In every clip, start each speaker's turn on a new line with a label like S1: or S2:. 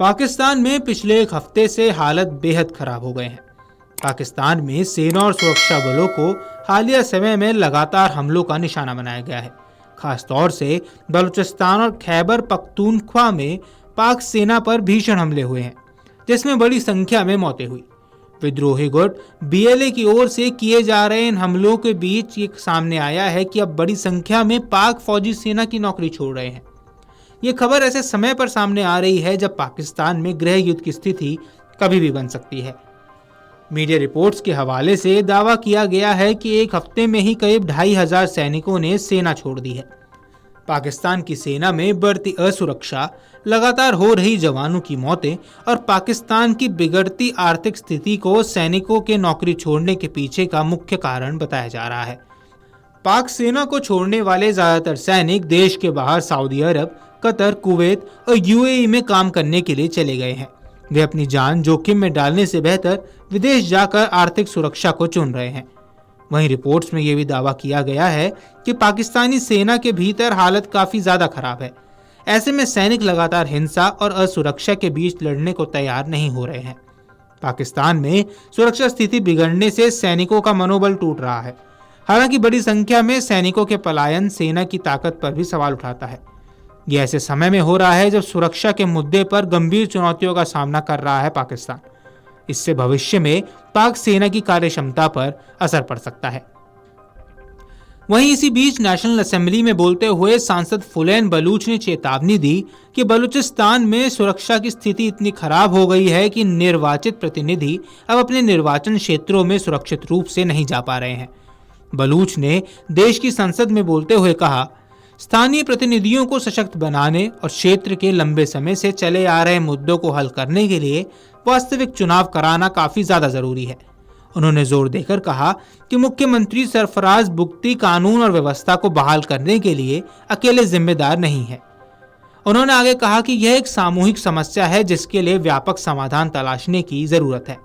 S1: पाकिस्तान में पिछले एक हफ्ते से हालत बेहद खराब हो गए हैं। पाकिस्तान में सेना और सुरक्षा बलों को हालिया समय में लगातार हमलों का निशाना बनाया गया है। खासतौर से बलूचिस्तान और खैबर पख्तूनख्वा में पाक सेना पर भीषण हमले हुए हैं, जिसमें बड़ी संख्या में मौतें हुई। विद्रोही गुट बीएलए की ओर से किए जा रहे इन हमलों के बीच ये सामने आया है कि अब बड़ी संख्या में पाक फौजी सेना की नौकरी छोड़ रहे हैं। ये खबर ऐसे समय पर सामने आ रही है जब पाकिस्तान में गृह युद्ध की स्थिति कभी भी बन सकती है। मीडिया रिपोर्ट्स के हवाले से दावा किया गया है कि एक हफ्ते में ही करीब 2500 सैनिकों ने सेना छोड़ दी है। पाकिस्तान की सेना में बढ़ती असुरक्षा, लगातार हो रही जवानों की मौतें और पाकिस्तान की बिगड़ती आर्थिक स्थिति को सैनिकों के नौकरी छोड़ने के पीछे का मुख्य कारण बताया जा रहा है। पाक सेना को छोड़ने वाले ज्यादातर सैनिक देश के बाहर सऊदी अरब, कतर, कुवैत और यूएई में काम करने के लिए चले गए हैं। वे अपनी जान जोखिम में डालने से बेहतर विदेश जाकर आर्थिक सुरक्षा को चुन रहे हैं। वहीं रिपोर्ट्स में यह भी दावा किया गया है कि पाकिस्तानी सेना के भीतर हालत काफी ज्यादा खराब है। ऐसे में सैनिक लगातार हिंसा और असुरक्षा के बीच लड़ने को तैयार नहीं हो रहे हैं। पाकिस्तान में सुरक्षा स्थिति बिगड़ने से सैनिकों का मनोबल टूट रहा है। हालांकि बड़ी संख्या में सैनिकों के पलायन सेना की ताकत पर भी सवाल उठाता है। यह ऐसे समय में हो रहा है जब सुरक्षा के मुद्दे पर गंभीर चुनौतियों का सामना कर रहा है पाकिस्तान। इससे भविष्य में पाक सेना की कार्यक्षमता पर असर पड़ सकता है। वहीं इसी बीच नेशनल असेंबली में बोलते हुए सांसद फुलैन बलूच ने चेतावनी दी कि बलूचिस्तान में सुरक्षा की स्थिति इतनी खराब हो गई है कि निर्वाचित प्रतिनिधि अब अपने निर्वाचन क्षेत्रों में सुरक्षित रूप से नहीं जा पा रहे हैं। बलूच ने देश की संसद में बोलते हुए कहा, स्थानीय प्रतिनिधियों को सशक्त बनाने और क्षेत्र के लंबे समय से चले आ रहे मुद्दों को हल करने के लिए वास्तविक चुनाव कराना काफी ज्यादा जरूरी है। उन्होंने जोर देकर कहा कि मुख्यमंत्री सरफराज बुगटी कानून और व्यवस्था को बहाल करने के लिए अकेले जिम्मेदार नहीं है। उन्होंने आगे कहा कि यह एक सामूहिक समस्या है जिसके लिए व्यापक समाधान तलाशने की जरूरत है।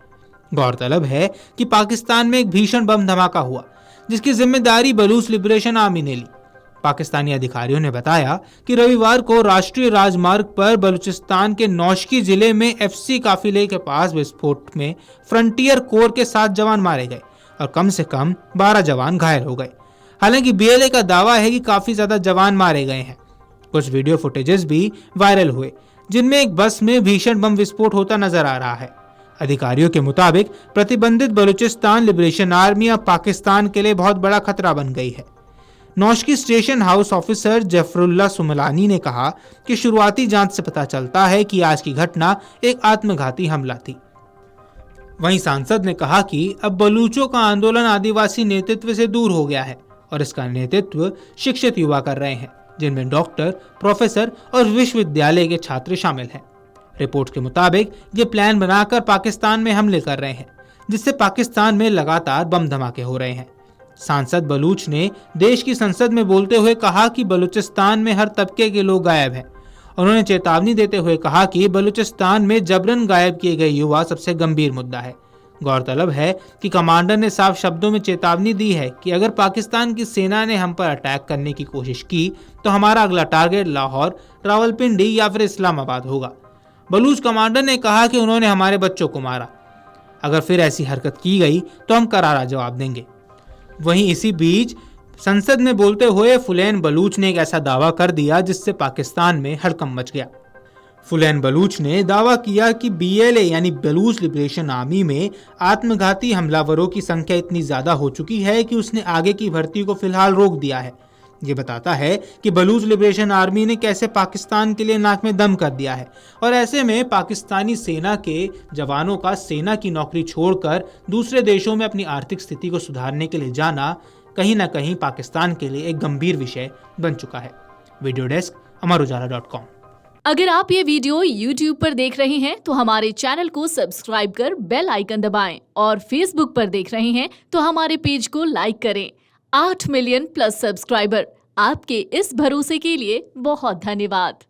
S1: गौरतलब है कि पाकिस्तान में एक भीषण बम धमाका हुआ जिसकी जिम्मेदारी बलूच लिबरेशन आर्मी ने ली। पाकिस्तानी अधिकारियों ने बताया कि रविवार को राष्ट्रीय राजमार्ग पर बलूचिस्तान के नौशकी जिले में एफसी काफिले के पास विस्फोट में फ्रंटियर कोर के 7 जवान मारे गए और कम से कम 12 जवान घायल हो गए। हालांकि बीएलए का दावा है कि काफी ज्यादा जवान मारे गए हैं। कुछ वीडियो फुटेजेस भी वायरल हुए जिनमें एक बस में भीषण बम विस्फोट होता नजर आ रहा है। अधिकारियों के मुताबिक प्रतिबंधित बलूचिस्तान लिबरेशन आर्मी अब पाकिस्तान के लिए बहुत बड़ा खतरा बन गई है। Noshki station house officer Zafarullah Sumalani ने कहा कि शुरुआती जांच से पता चलता है कि आज की घटना एक आत्मघाती हमला थी। वहीं सांसद ने कहा कि अब बलूचों का आंदोलन आदिवासी नेतृत्व से दूर हो गया है और इसका नेतृत्व शिक्षित युवा कर रहे हैं, जिनमें डॉक्टर, प्रोफेसर और विश्वविद्यालय के छात्र शामिल हैं। रिपोर्ट के मुताबिक ये प्लान बनाकर पाकिस्तान में हमले कर रहे हैं, जिससे पाकिस्तान में लगातार बम धमाके हो रहे हैं। सांसद बलूच ने देश की संसद में बोलते हुए कहा कि बलूचिस्तान में हर तबके के लोग गायब हैं। उन्होंने चेतावनी देते हुए कहा कि बलूचिस्तान में जबरन गायब किए गए युवा सबसे गंभीर मुद्दा है। गौरतलब है कि कमांडर ने साफ शब्दों में चेतावनी दी है कि अगर पाकिस्तान की सेना ने हम पर अटैक करने की कोशिश की तो हमारा अगला टारगेट लाहौर, रावलपिंडी या फिर इस्लामाबाद होगा। बलूच कमांडर ने कहा कि उन्होंने हमारे बच्चों को मारा। अगर फिर ऐसी हरकत की गई तो हम करारा जवाब देंगे। वहीं इसी बीच संसद में बोलते हुए फुलैन बलूच ने एक ऐसा दावा कर दिया जिससे पाकिस्तान में हड़कंप मच गया। फुलैन बलूच ने दावा किया कि बीएलए यानी बलूच लिबरेशन आर्मी में आत्मघाती हमलावरों की संख्या इतनी ज्यादा हो चुकी है कि उसने आगे की भर्ती को फिलहाल रोक दिया है। ये बताता है कि बलूच लिबरेशन आर्मी ने कैसे पाकिस्तान के लिए नाक में दम कर दिया है और ऐसे में पाकिस्तानी सेना के जवानों का सेना की नौकरी छोड़कर दूसरे देशों में अपनी आर्थिक स्थिति को सुधारने के लिए जाना कहीं ना कहीं पाकिस्तान के लिए एक गंभीर विषय बन चुका है। Video desk Amarujala dot com.
S2: अगर आप ये वीडियो YouTube पर देख रहे हैं तो हमारे चैनल को सब्सक्राइब कर बेल आइकन दबाएं और Facebook पर देख रहे हैं तो हमारे पेज को लाइक करें। 8 मिलियन प्लस सब्सक्राइबर, आपके इस भरोसे के लिए बहुत धन्यवाद।